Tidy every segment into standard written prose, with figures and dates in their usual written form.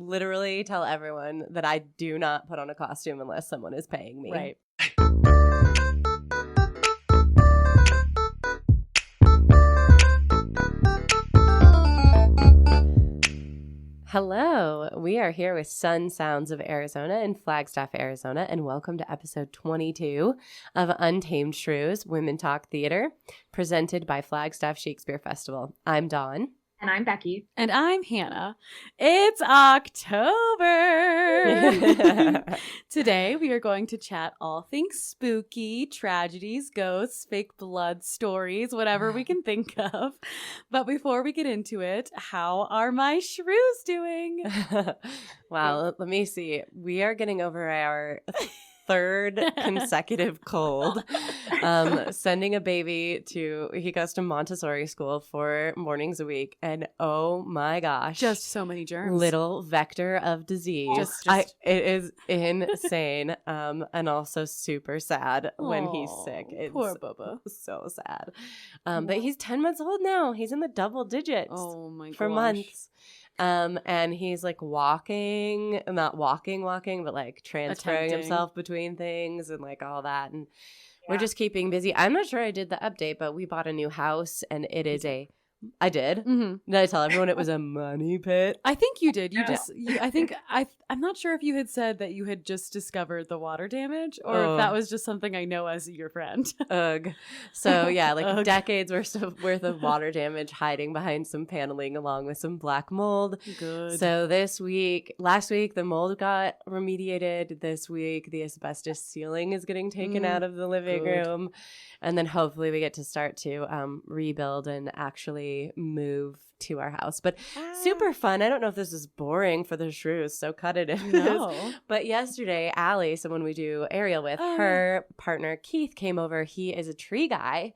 literally tell everyone that I do not put on a costume unless someone is paying me. Right. Hello, we are here with Sun Sounds of Arizona in Flagstaff, Arizona, and welcome to episode 22 of Untamed Shrews, Women Talk Theater, presented by Flagstaff Shakespeare Festival. I'm Dawn. And I'm Becki. And I'm Hannah. It's October! Today we are going to chat all things spooky, tragedies, ghosts, fake blood stories, whatever we can think of. But before we get into it, how are my shrews doing? Wow, let me see. We are getting over our third consecutive cold. Sending a baby he goes to Montessori school 4 mornings a week, and oh my gosh, just so many germs, little vector of disease. It is insane, and also super sad when he's sick. It's poor Bubba, so sad. But he's 10 months old now. He's in the double digits. Oh my gosh. For months. And he's like not walking, but like transferring himself between things and like all that. And we're just keeping busy. I'm not sure I did the update, but we bought a new house and it is I did. Mm-hmm. Did I tell everyone it was a money pit? I think you did. I'm not sure if you had said that you had just discovered the water damage or if that was just something I know as your friend. Ugh. So yeah, like decades worth of water damage hiding behind some paneling along with some black mold. Good. So last week, the mold got remediated. This week, the asbestos ceiling is getting taken out of the living room. And then hopefully we get to start to rebuild and actually move to our house. But super fun. I don't know if this is boring for the shrews, so cut it if it is. But yesterday, Allie, someone we do aerial with, her partner Keith came over. He is a tree guy.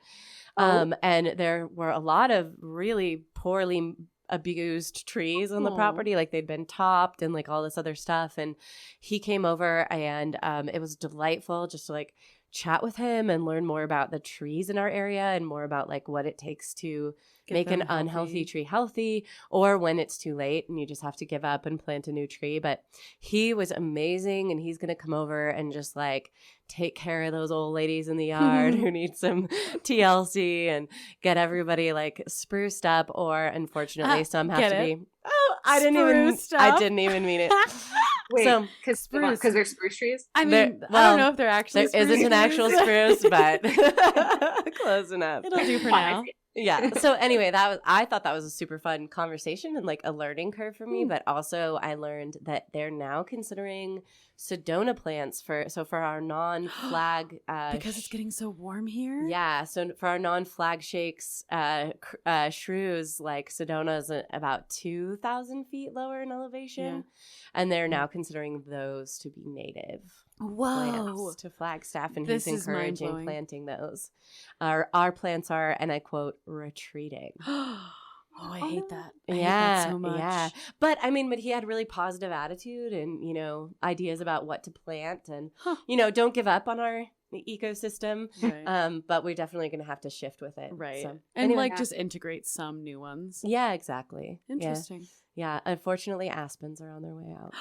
And there were a lot of really poorly abused trees on the property, like they'd been topped and like all this other stuff. And he came over and it was delightful just to like chat with him and learn more about the trees in our area and more about like what it takes to make an unhealthy tree healthy, or when it's too late and you just have to give up and plant a new tree. But he was amazing, and he's going to come over and just like take care of those old ladies in the yard who need some TLC and get everybody like spruced up, or unfortunately some have to be I didn't even mean it. Wait, so because they're spruce trees? I mean, I don't know if they're actually there isn't an actual spruce, but close enough. It'll do for now. Yeah. So anyway, I thought that was a super fun conversation and like a learning curve for me, but also I learned that they're now considering Sedona plants for our non-flag because it's getting so warm here. Yeah. So for our non-flag shakes shrews, like Sedona is about 2,000 feet lower in elevation, and they're now considering those to be native. Plants to Flagstaff, and he's encouraging planting those. Our plants are, and I quote, retreating. I hate that. I hate that so much. Yeah. But he had really positive attitude and, ideas about what to plant and, don't give up on our ecosystem. Right. But we're definitely going to have to shift with it. Right. So, and just integrate some new ones. Yeah, exactly. Interesting. Yeah. Unfortunately, aspens are on their way out.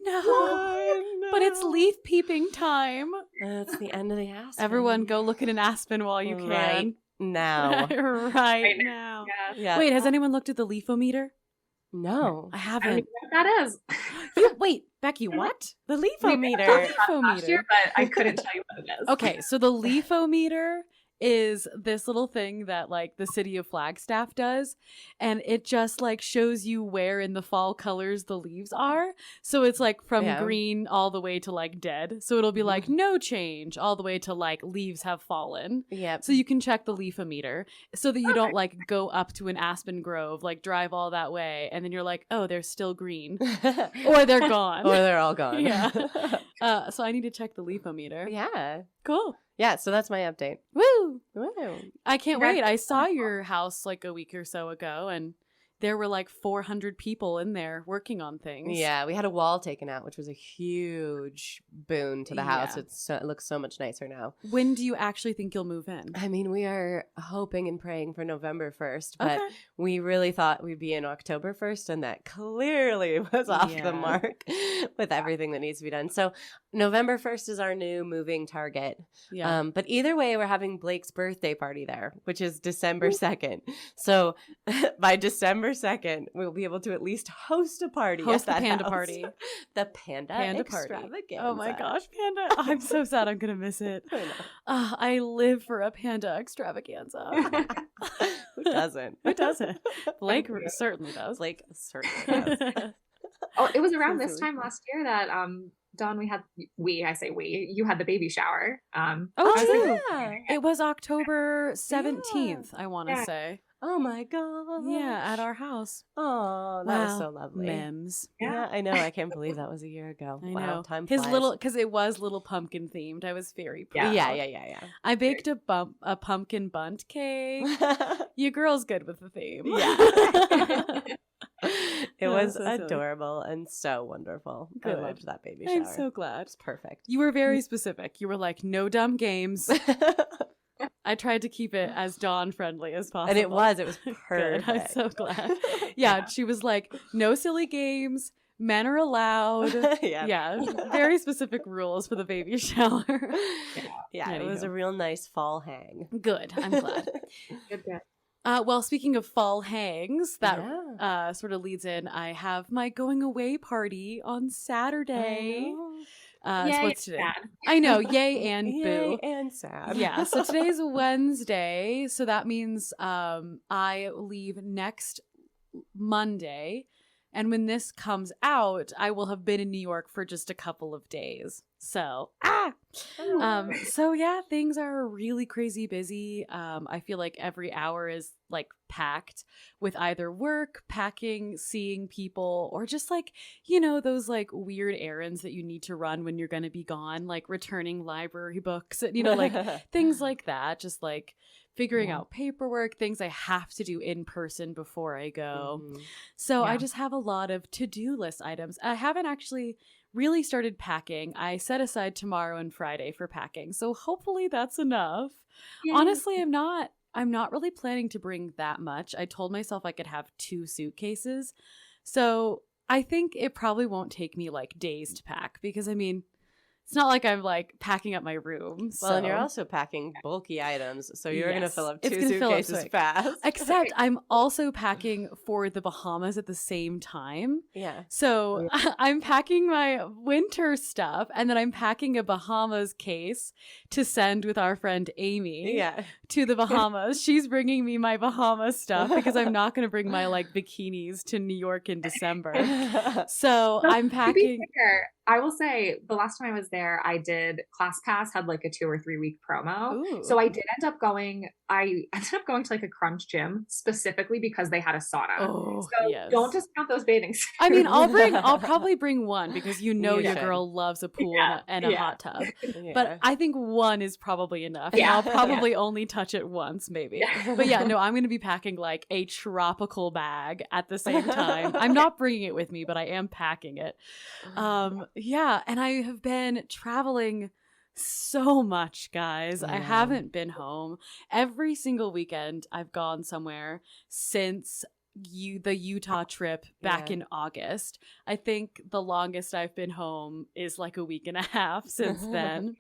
No. But it's leaf peeping time. It's the end of the aspen. Everyone go look at an aspen while you can. Right now. right now. Yeah. Wait, has anyone looked at the leafometer? No. I haven't. I don't know what that is. Wait, Becki, what? The leafometer. Last year, but I couldn't tell you what it is. Okay, so the leafometer is this little thing that like the city of Flagstaff does, and it just like shows you where in the fall colors the leaves are. So it's like from green all the way to like dead. So it'll be like no change all the way to like leaves have fallen. Yeah. So you can check the leafometer so that you don't like go up to an aspen grove, like drive all that way, and then you're like, oh, they're still green, or they're gone, or they're all gone. Yeah. So I need to check the leafometer. Yeah. Cool. Yeah, so that's my update. Woo! I can't wait. I saw your house like a week or so ago, and there were like 400 people in there working on things. Yeah, we had a wall taken out, which was a huge boon to the house. Yeah. It looks so much nicer now. When do you actually think you'll move in? I mean, we are hoping and praying for November 1st, but Okay. we really thought we'd be in October 1st, and that clearly was off Yeah. the mark with everything that needs to be done. So November 1st is our new moving target. Yeah. But either way, we're having Blake's birthday party there, which is December 2nd. So by December 2nd, we'll be able to at least host a party. Host at the that panda house. party. The panda Party. extravaganza. Oh my gosh, panda. I'm so sad I'm going to miss it. I know. I live for a panda extravaganza. Who doesn't? Who doesn't? Blake certainly does. Blake certainly does. Oh, it was around So this silly. time last year that Dawn, you had the baby shower. Oh, I was true. like, yeah. It was October 17th, I want to Yeah. say. Oh my god. Yeah, at our house. Oh, that was Wow. so lovely. Mems. Yeah, I know. I can't believe that was a year ago. I Wow, know. time His flies. little, because it was little pumpkin themed. I was very proud. Yeah. I baked a pumpkin bunt cake. You girl's good with the theme. Yeah. It Oh, was so silly. adorable and so wonderful. I Good. loved that baby shower. I'm so glad. It's perfect. You were very specific. You were like, no dumb games. I tried to keep it as Dawn friendly as possible. And it was Good. perfect. I'm so glad. Yeah, she was like, no silly games. Men are allowed. Yeah, very specific rules for the baby shower. Yeah, it was Anywho. a real nice fall hang. Good. I'm glad. good. Well, speaking of fall hangs, that Yeah. sort of leads in. I have my going away party on Saturday. So Yay, what's today? sad. I know, yay and Yay boo. and sad. Yeah, so today's Wednesday, so that means I leave next Monday, and when this comes out, I will have been in New York for just a couple of days. So, so yeah, things are really crazy busy. I feel like every hour is like packed with either work, packing, seeing people, or just like, you know, those like weird errands that you need to run when you're going to be gone, like returning library books, and, you know, like things like that. Just like figuring out paperwork, things I have to do in person before I go. Mhm. So I Yeah. just have a lot of to-do list items. I haven't actually really started packing. I set aside tomorrow and Friday for packing. So hopefully that's enough. Yay. Honestly, I'm not really planning to bring that much. I told myself I could have 2 suitcases. So I think it probably won't take me like days to pack, because I mean, it's not like I'm like packing up my room. Well, and you're so- also packing bulky items, so you're going to Yes. fill up It's 2 gonna fill up suitcases quick. fast. Except I'm also packing for the Bahamas at the same time. Yeah. So I'm packing my winter stuff, and then I'm packing a Bahamas case to send with our friend Amy Yeah. to the Bahamas. She's bringing me my Bahamas stuff because I'm not going to bring my like bikinis to New York in December. So I'm To be packing. fair, I will say the last time I was there, I did ClassPass had like a 2 or 3 week promo. Ooh. So I ended up going to like a Crunch gym specifically because they had a sauna. Oh, So yes. don't discount those bathing suits. I mean, I'll probably bring one because you know You your should. girl loves a pool Yeah, and a yeah. hot tub. Yeah. But I think one is probably enough. And Yeah. I'll probably only touch it once, maybe. Yeah. But yeah, no, I'm going to be packing like a tropical bag at the same time. I'm not bringing it with me, but I am packing it. Yeah, and I have been traveling so much, guys. I Yeah. haven't been home. Every single weekend I've gone somewhere since the Utah trip back Yeah. in August. I think the longest I've been home is like a week and a half since then.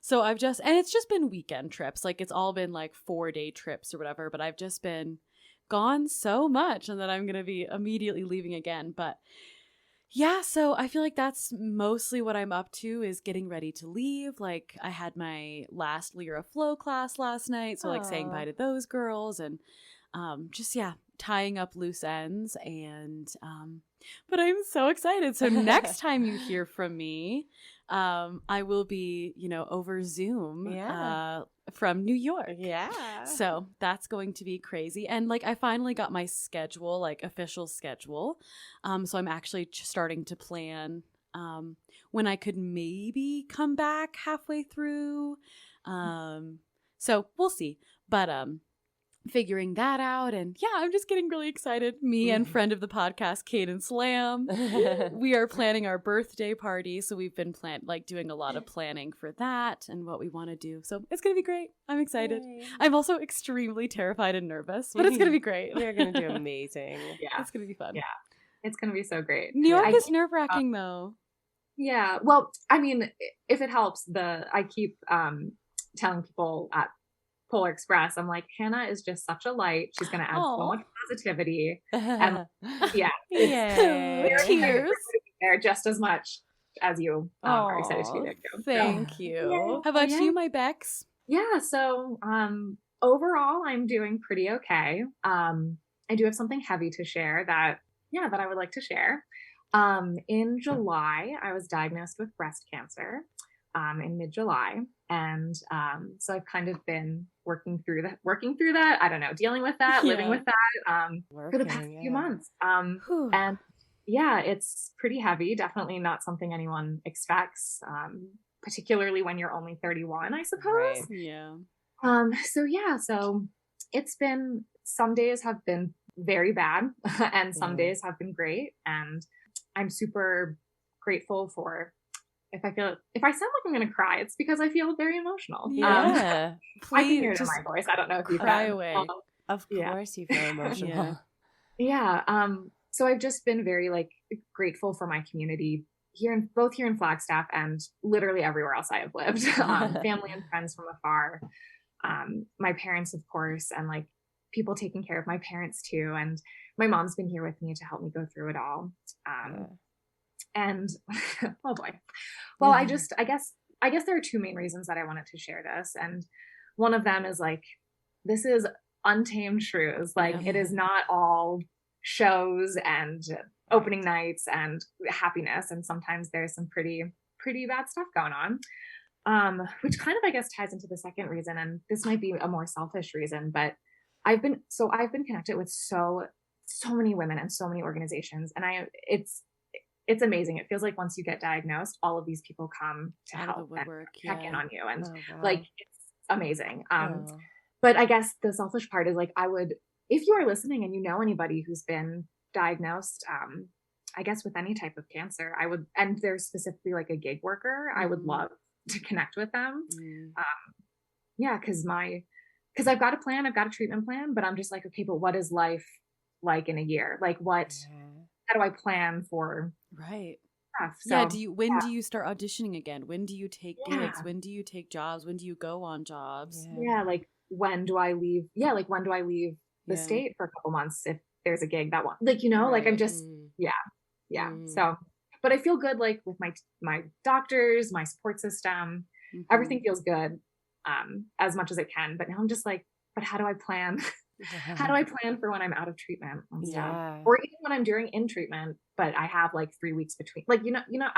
So and it's just been weekend trips. Like it's all been like 4-day trips or whatever, but I've just been gone so much, and then I'm going to be immediately leaving again. But yeah, so I feel like that's mostly what I'm up to, is getting ready to leave. Like I had my last Lyra Flow class last night, so like saying Aw. bye to those girls, and just tying up loose ends. And but I'm so excited. So next time you hear from me, I will be, over Zoom from New York. Yeah. So that's going to be crazy. And like I finally got my schedule, like official schedule. So I'm actually starting to plan when I could maybe come back halfway through. So we'll see. But figuring that out. And yeah, I'm just getting really excited. Me and friend of the podcast, Cadence Lamb, we are planning our birthday party. So we've been doing a lot of planning for that and what we want to do. So it's going to be great. I'm excited. Yay. I'm also extremely terrified and nervous, but it's going to be great. We're going to do amazing. Yeah. It's going to be fun. Yeah. It's going to be so great. New York is nerve-wracking though. Yeah. Well, I mean, if it helps, I keep telling people at Polar Express, I'm like, Hannah is just such a light. She's going to add so much positivity. And yeah. Tears. There just as much as you are excited to be there too. Thank you. How about you, my Bex? Yeah. So overall, I'm doing pretty okay. I do have something heavy to share that I would like to share. In July, I was diagnosed with breast cancer in mid-July. And so I've kind of been working through that. I don't know, dealing with that, living with that for the past few months. And yeah, it's pretty heavy. Definitely not something anyone expects, particularly when you're only 31, I suppose. Right. Yeah. So it's been, some days have been very bad and some days have been great. And I'm super grateful for, if I sound like I'm going to cry, it's because I feel very emotional. Yeah. I can hear it in my voice. I don't know if you cry away. Of course you feel emotional. Yeah. So I've just been very grateful for my community both here in Flagstaff and literally everywhere else I have lived. Family and friends from afar. My parents, of course, and people taking care of my parents too. And my mom's been here with me to help me go through it all. And oh boy. Well, I guess there are two main reasons that I wanted to share this. And one of them is this is Untamed Shrews. It is not all shows and opening nights and happiness. And sometimes there's some pretty bad stuff going on. Which kind of, I guess, ties into the second reason. And this might be a more selfish reason, but I've been connected with so many women and so many organizations. And it's amazing. It feels like once you get diagnosed, all of these people come to help and check in on you. And it's amazing. But I guess the selfish part is if you are listening and you know anybody who's been diagnosed, I guess with any type of cancer, and they're specifically a gig worker, I would love to connect with them. Because I've got a plan, I've got a treatment plan, but I'm just okay, but what is life like in a year? How do I plan for stuff? So, when do you start auditioning again? When do you take gigs? When do you take jobs? When do you go on jobs? When do I leave? When do I leave the state for a couple months if there's a gig that one? I'm just So, but I feel good with my doctors, my support system. Everything feels good as much as it can. But now I'm just but how do I plan? How do I plan for when I'm out of treatment and stuff? Or even when I'm in treatment, but I have 3 weeks between, I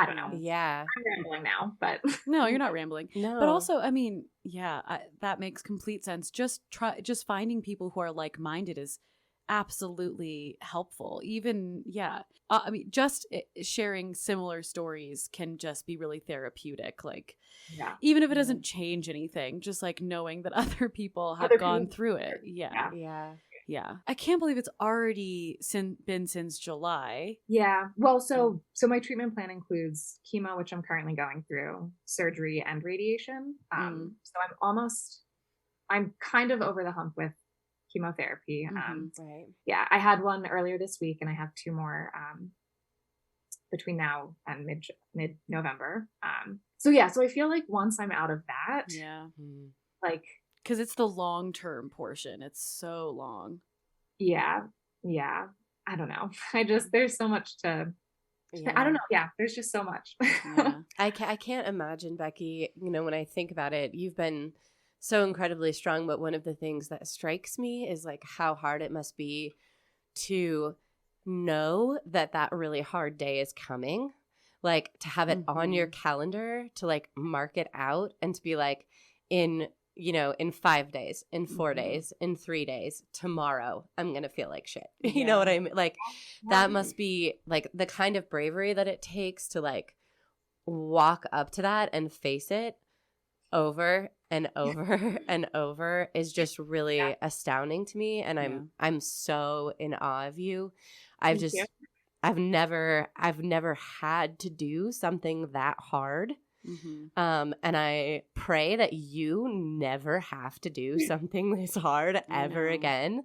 don't know. Yeah. I'm rambling now, but no, you're not rambling. No. But also, I mean, that makes complete sense. Just finding people who are like-minded is absolutely helpful. Even, just sharing similar stories can just be really therapeutic. Even if it doesn't change anything, just knowing that other people have gone through it. Yeah. I can't believe it's already been since July. Yeah. Well, so my treatment plan includes chemo, which I'm currently going through, surgery, and radiation. So I'm kind of over the hump with chemotherapy. Right. Yeah, I had one earlier this week, and I have 2 more between now and mid-November. So I feel once I'm out of that, because it's the long-term portion. It's so long. Yeah. I don't know. There's so much to. I don't know. Yeah, there's just so much. I can't imagine, Becki. When I think about it, you've been so incredibly strong, but one of the things that strikes me is how hard it must be to know that really hard day is coming, to have it on your calendar, to mark it out, and to be in 5 days, in 4 days, in 3 days, tomorrow I'm gonna feel like shit. You know what I mean? That must be the kind of bravery that it takes to walk up to that and face it. over and over and over is just really astounding to me, and I'm so in awe of you. I've never had to do something that hard. And I pray that you never have to do something this hard ever again.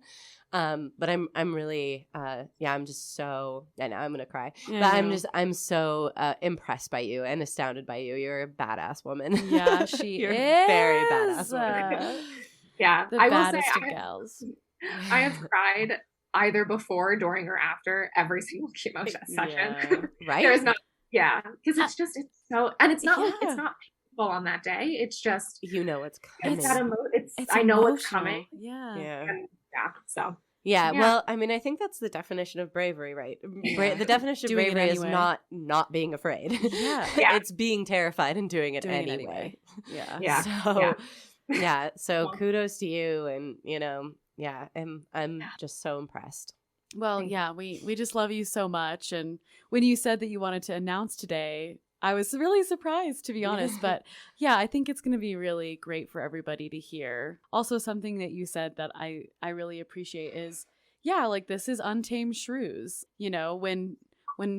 But I'm really, I'm just so, I know I'm going to cry, but I'm so impressed by you and astounded by you. You're a badass woman. Yeah, you're is. Very badass woman. Yeah. The I baddest will say, of gals. I have cried either before, during, or after every single chemo session. Yeah. Right. There's not, because it's so, and it's not like, it's not painful on that day. It's just, what's coming. It's I know what's coming. Yeah. So. Yeah, well, I mean, I think that's the definition of bravery, right? The definition of bravery is not being afraid. Yeah. It's being terrified and doing it anyway. Yeah. So kudos to you, and I'm just so impressed. Well, we just love you so much, and when you said that you wanted to announce today, I was really surprised, to be honest. But I think it's going to be really great for everybody to hear. Also, something that you said that I really appreciate is, like, this is Untamed Shrews. When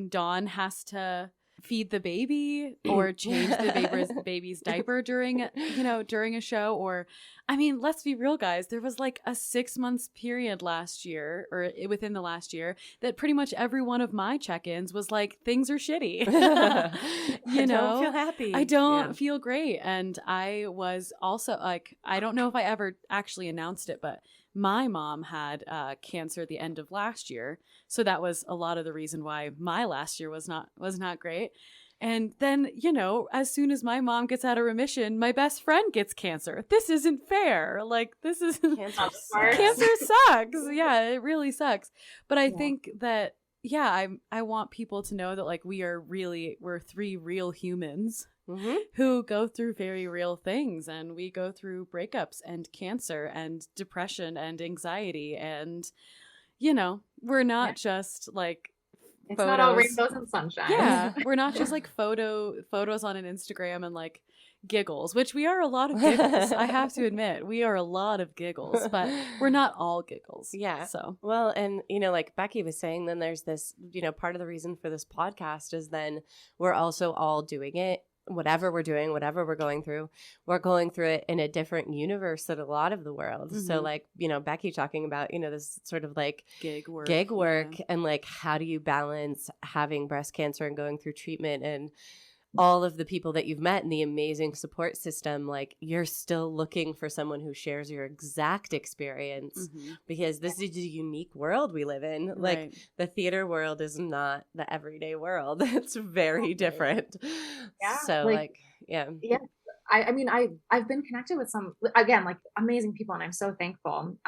Dawn has to feed the baby or change the baby's diaper during a show, or, I mean, let's be real, guys. There was like a 6 months period last year, or within the last year, that pretty much every one of my check-ins was like, things are shitty. I don't feel happy. I don't feel great. And I was also like, I don't know if I ever actually announced it, but my mom had cancer at the end of last year. So that was a lot of the reason why my last year was not great. And then, as soon as my mom gets out of remission, my best friend gets cancer. This isn't fair. Like, this is cancer sucks. Yeah, it really sucks. But I think that, I want people to know that, like, we're three real humans who go through very real things, and we go through breakups and cancer and depression and anxiety, and we're not just like it's photos. Not all rainbows and sunshine. Yeah, we're not just like photos on an Instagram and like giggles, which we are a lot of giggles. I have to admit, we are a lot of giggles, but we're not all giggles. Yeah. So well, and like Becki was saying, then there's this, part of the reason for this podcast is then we're also all doing it. Whatever we're doing, whatever we're going through it in a different universe than a lot of the world. So like, Becki talking about, this sort of like gig work and like, how do you balance having breast cancer and going through treatment and all of the people that you've met and the amazing support system, like you're still looking for someone who shares your exact experience because this is a unique world we live in. Like the theater world is not the everyday world. It's very different. Yeah. So Yeah. I mean, I've been connected with some, again, like amazing people, and I'm so thankful.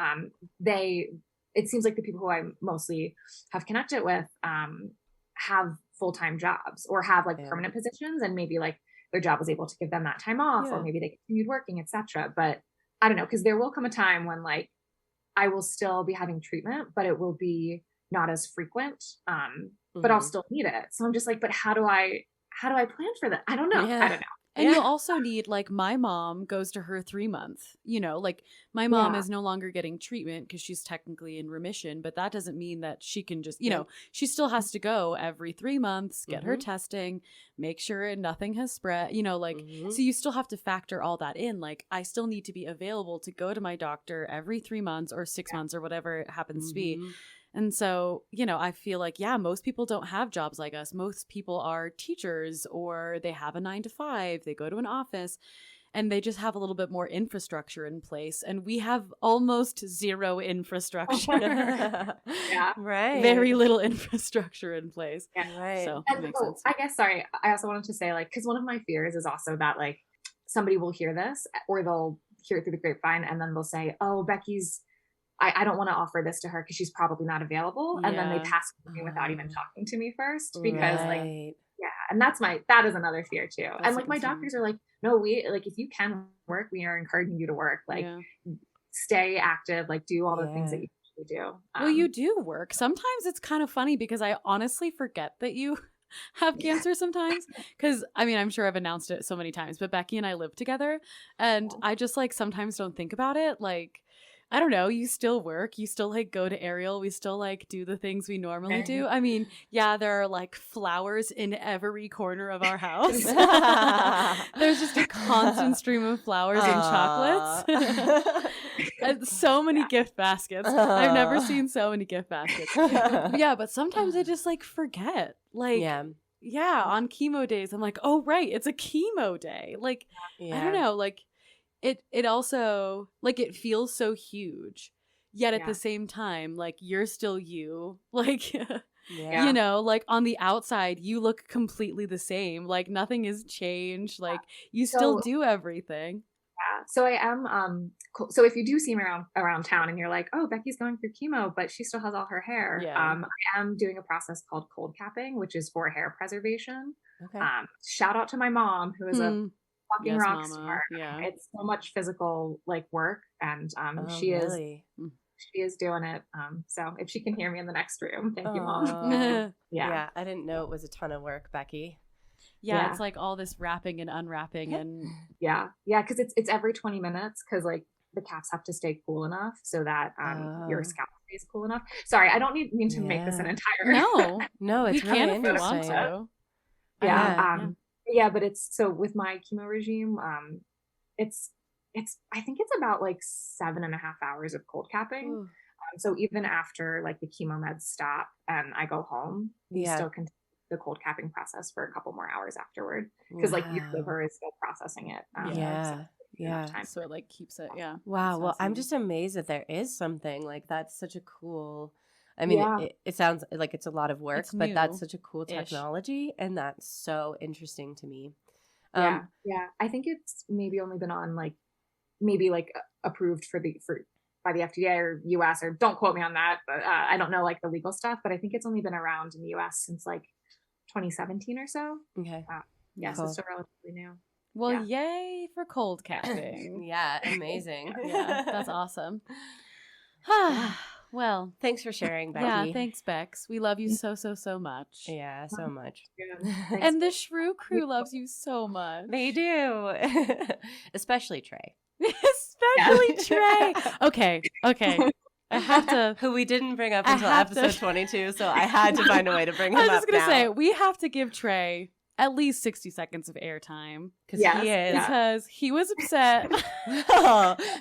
It seems like the people who I mostly have connected with have full-time jobs or have like permanent positions, and maybe like their job was able to give them that time off, or maybe they continued working, etc. But I don't know, because there will come a time when like I will still be having treatment, but it will be not as frequent, but I'll still need it. So I'm just like, but how do I plan for that? I don't know. I don't know. And you'll also need, like, my mom goes to her 3 month, like my mom is no longer getting treatment because she's technically in remission, but that doesn't mean that she can just, she still has to go every 3 months, get her testing, make sure nothing has spread, so you still have to factor all that in. Like, I still need to be available to go to my doctor every 3 months or 6 months or whatever it happens to be. And so, I feel like, most people don't have jobs like us. Most people are teachers, or they have a 9-to-5, they go to an office, and they just have a little bit more infrastructure in place. And we have almost zero infrastructure. Right. Very little infrastructure in place. Yeah. Right. So and, it makes sense. I guess, sorry, I also wanted to say, like, because one of my fears is also that, like, somebody will hear this, or they'll hear it through the grapevine, and then they'll say, oh, Becki's, I don't want to offer this to her because she's probably not available. And then they pass me without even talking to me first, because and that is another fear too. That's and like my doctors are like, no, if you can work, we are encouraging you to work, like stay active, like do all the things that you usually do. Well, you do work. Sometimes it's kind of funny because I honestly forget that you have cancer sometimes. Because, I mean, I'm sure I've announced it so many times, but Becki and I live together. And I just, like, sometimes don't think about it. Like, I don't know, you still work, you still, like, go to Ariel, we still, like, do the things we normally do. I mean, yeah, there are, like, flowers in every corner of our house. There's just a constant stream of flowers and chocolates. And so many gift baskets. I've never seen so many gift baskets. Yeah, but sometimes I just, like, forget. Like, yeah, on chemo days, I'm like, oh, right, it's a chemo day. Like, I don't know, like, it also, like, it feels so huge, yet at the same time, like, you're still you. Like, you know, like, on the outside, you look completely the same. Like, nothing has changed. Like, you still do everything. Yeah. So I am, so if you do see me around town and you're like, oh, Becki's going through chemo, but she still has all her hair. I am doing a process called cold capping, which is for hair preservation. Okay. Shout out to my mom, who is a fucking rock star. Yeah. It's so much physical, like, work, and she is doing it. So if she can hear me in the next room, thank you, Mom. Yeah, I didn't know it was a ton of work, Becki. Yeah, it's like all this wrapping and unwrapping and because it's every 20 minutes, because, like, the caps have to stay cool enough so that your scalp stays cool enough. Sorry, I don't mean to make this an entire no, it's really interesting. But it's, so with my chemo regime, it's I think it's about, like, 7.5 hours of cold capping. So even after, like, the chemo meds stop and I go home, we still continue the cold capping process for a couple more hours afterward, because like your liver is still processing it. So it, like, keeps it. Wow. Well, I'm just amazed that there is something like that's such a cool. I mean, it sounds like it's a lot of work, but that's such a cool technology, and that's so interesting to me. I think it's maybe only been on, like, maybe, like, approved by the FDA or US, or don't quote me on that, but I don't know, like, the legal stuff, but I think it's only been around in the US since, like, 2017 or so. Okay. So it's still relatively new. Well, yay for cold capping. Amazing. That's awesome. Well, thanks for sharing, Becki. Yeah, thanks, Bex. We love you so much. Yeah, so much. And the Shrew Crew loves you so much. They do. Especially Trey. Especially Trey. Okay. I have to. Who we didn't bring up until episode 22, so I had to find a way to bring him up. I was just going to say, we have to give Trey at least 60 seconds of airtime. Because he was upset.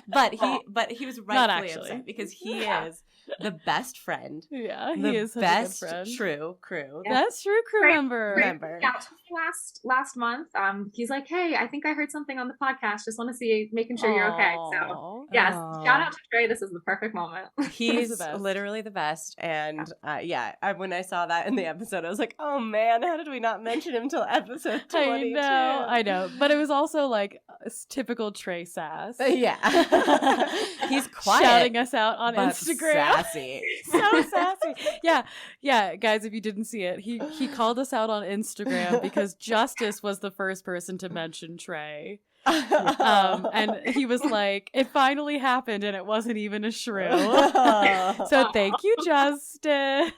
But he was rightfully upset, because he is the best friend. Yeah, he is best such a good friend. Shrew Crew. Best Shrew Crew member. Yeah, last month. He's like, hey, I think I heard something on the podcast. Just want to see, making sure you're okay. So yes, shout out to Trey. This is the perfect moment. He's literally the best. And when I saw that in the episode, I was like, oh man, how did we not mention him till episode 22? I know. But it was also, like, typical Trey sass. He's quiet, shouting us out on Instagram. Sassy. So sassy. Yeah, guys, if you didn't see it, he called us out on Instagram because Justice was the first person to mention Trey. And he was like, it finally happened and it wasn't even a shrew. So thank you, Justice.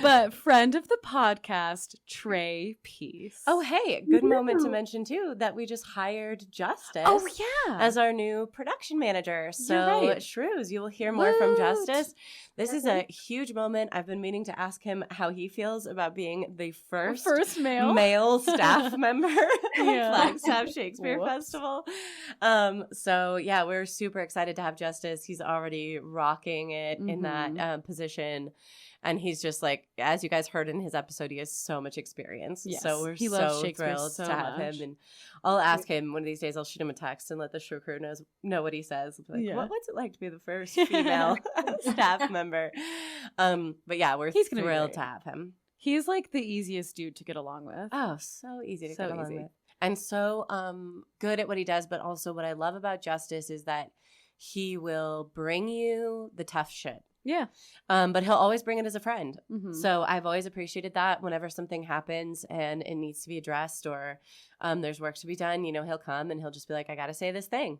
But friend of the podcast, Trey Peace. Oh, hey, good moment to mention too that we just hired Justice as our new production manager. So Shrews, you will hear more from Justice. This is a huge moment. I've been meaning to ask him how he feels about being the first male staff member at Flagstaff Shakespeare Festival. So we're super excited to have Justice. He's already rocking it in that position. And he's just like, as you guys heard in his episode, he has so much experience. Yes. So we're so thrilled to have him. And I'll ask him one of these days. I'll shoot him a text and let the Shrew Crew know what he says. Like, what's it like to be the first female staff member? But we're thrilled to have him. He's like the easiest dude to get along with. Oh, so easy to get along with. And so good at what he does. But also what I love about Justice is that he will bring you the tough shit. Yeah. But he'll always bring it as a friend. Mm-hmm. So I've always appreciated that whenever something happens and it needs to be addressed or there's work to be done, you know, he'll come and he'll just be like, I got to say this thing.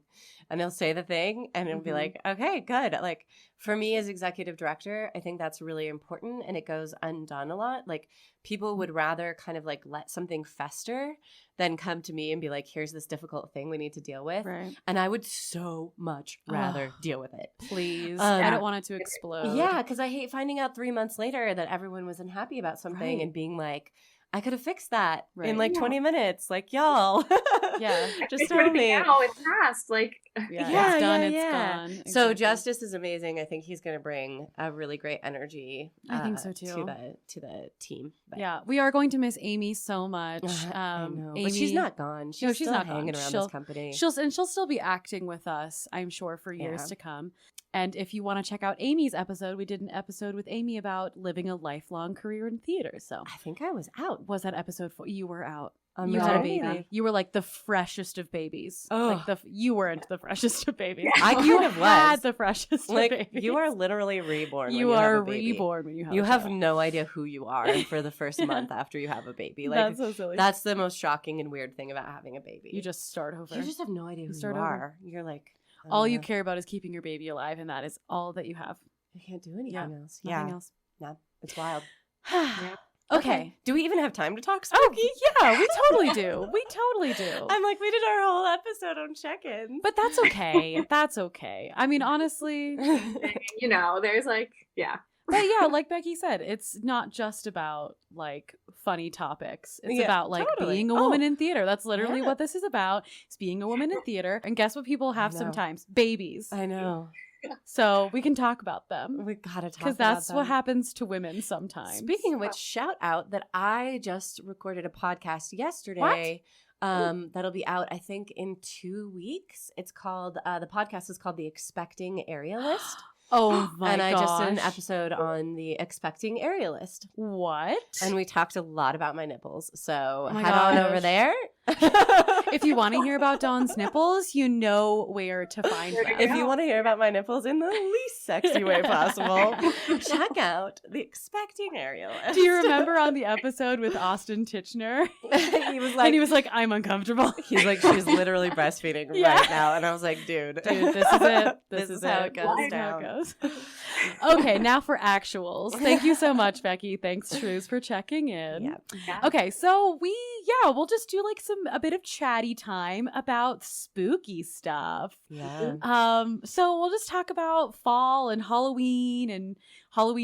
And he'll say the thing and it'll be like, okay, good. Like for me as executive director, I think that's really important and it goes undone a lot. Like people would rather kind of like let something fester than come to me and be like, here's this difficult thing we need to deal with. Right. And I would so much rather deal with it. Please. I don't want it to explode. Yeah, because I hate finding out 3 months later that everyone was unhappy about something and being like, I could have fixed that in like 20 minutes. Like, y'all. Yeah. Just tell me. Now it's past. Like, it's done. It's gone. Exactly. So Justice is amazing. I think he's going to bring a really great energy. I think so too. To the team. But. Yeah, we are going to miss Amy so much. I know, Amy, but she's not gone. She's still not hanging around this company. She'll still be acting with us, I'm sure, for years to come. And if you want to check out Amy's episode, we did an episode with Amy about living a lifelong career in theater. So I think I was out. Was that episode for you? Were out. You had a baby. You were like the freshest of babies. Oh, like you weren't the freshest of babies. I kind of had the freshest like, of babies. You are literally reborn. You are reborn when you have. You a have child. no idea who you are for the first month after you have a baby. Like that's so silly. That's the most shocking and weird thing about having a baby. You just start over. You just have no idea who you are. You're like. All you care about is keeping your baby alive, and that is all that you have. You can't do anything else. Nothing else. No, it's wild. Okay. Do we even have time to talk spooky? Oh, yeah, we totally do. We totally do. I'm like, we did our whole episode on check-ins. But that's okay. That's okay. I mean, honestly. You know, there's like, But yeah, like Becki said, it's not just about like funny topics. It's about like being a woman in theater. That's literally what this is about. It's being a woman in theater. And guess what people have sometimes? Babies. I know. So we can talk about them. We gotta talk about them. Because that's what happens to women sometimes. Speaking of which, shout out that I just recorded a podcast yesterday. That'll be out, I think, in 2 weeks. It's called, the podcast is called The Expecting Aerialist. Oh my And I gosh. just did an episode on the Expecting Aerialist. What? And we talked a lot about my nipples. So my head on gosh. over there. If you want to hear about Dawn's nipples, you know where to find them. If you want to hear about my nipples in the least sexy way possible, check out The Expecting Aerialist. Do you remember on the episode with Austin Titchener? He was like, I'm uncomfortable. He's like, she's literally breastfeeding right now. And I was like, dude, this is it. This is how it goes down. Okay, now for actuals. Thank you so much, Becki. Thanks, Shrews, for checking in. Yeah. Okay, so we'll just do like a bit of chatty time about spooky stuff. Yeah. So we'll just talk about fall and Halloween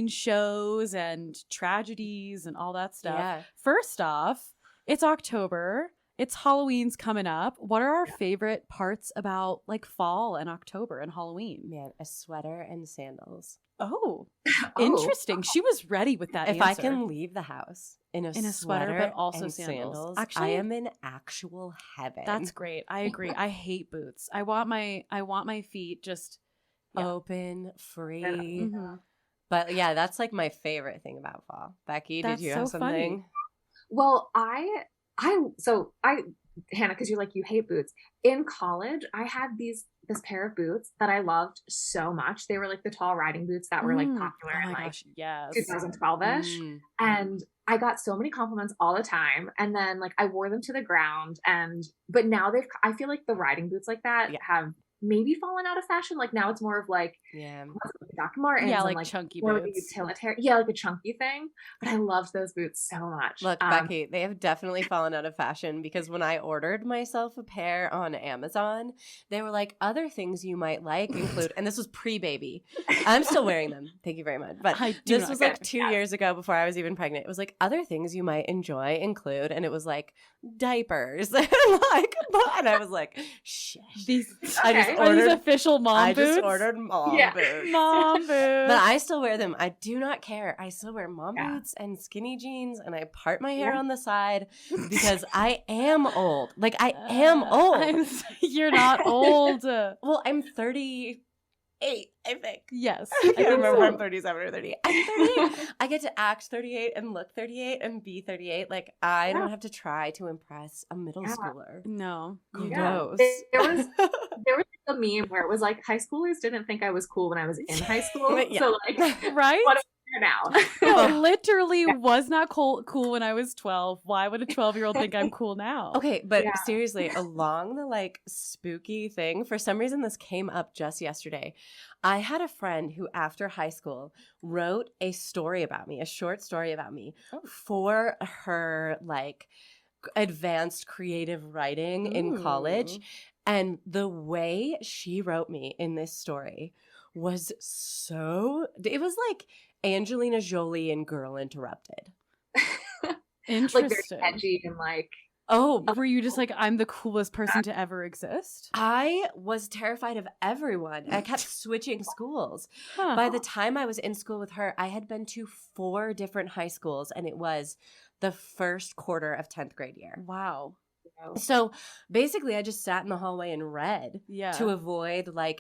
shows and tragedies and all that stuff. Yeah. First off, it's October. It's Halloween's coming up. What are our favorite parts about like fall and October and Halloween? Man, a sweater and sandals. Oh, interesting. She was ready with that If answer. I can leave the house in a sweater but also and sandals. Actually, I am in actual heaven. That's great. I agree. I hate boots. I want my feet just open, free. Mm-hmm. But yeah, that's like my favorite thing about fall. Becki, did you have something? Funny. Well, Hannah, because you're like, you hate boots. In college, I had this pair of boots that I loved so much. They were like the tall riding boots that were like popular in like 2012-ish. And I got so many compliments all the time. And then like I wore them to the ground. But now I feel like the riding boots like that have maybe fallen out of fashion. Like now it's more of like Doc Martens, like chunky more boots, utilitarian, like a chunky thing. But I loved those boots so much. Look, Becki, they have definitely fallen out of fashion because when I ordered myself a pair on Amazon, they were like, other things you might like include, and this was pre-baby. I'm still wearing them. Thank you very much. But this was like 2 years ago before I was even pregnant. It was like, other things you might enjoy include, and it was like diapers. And I was like, shit. Are these official mom boots? I just ordered mom boots. Mom boots. But I still wear them. I do not care. I still wear mom boots and skinny jeans, and I part my hair on the side because I am old. Like, I am old. You're not old. Well, I'm 30. 38, I think. Yes. I can't remember if I'm so. 37 or 38. I'm 38. I get to act 38 and look 38 and be 38. Like, I don't have to try to impress a middle schooler. No. Gross. There was a meme where it was like high schoolers didn't think I was cool when I was in high school. Yeah. So like, right? what am I now? No, literally was not cool when I was 12. Why would a 12-year-old think I'm cool now? Okay, but seriously, along the like spooky thing, for some reason this came up just yesterday. I had a friend who after high school wrote a story about me, a short story about me for her like advanced creative writing in college. And the way she wrote me in this story was it was like Angelina Jolie in Girl Interrupted. Interesting. Like very edgy and like. Oh, were you just like, I'm the coolest person to ever exist? I was terrified of everyone. I kept switching schools. By the time I was in school with her, I had been to 4 different high schools, and it was the first quarter of 10th grade year. Wow. So basically, I just sat in the hallway and read Yeah. to avoid like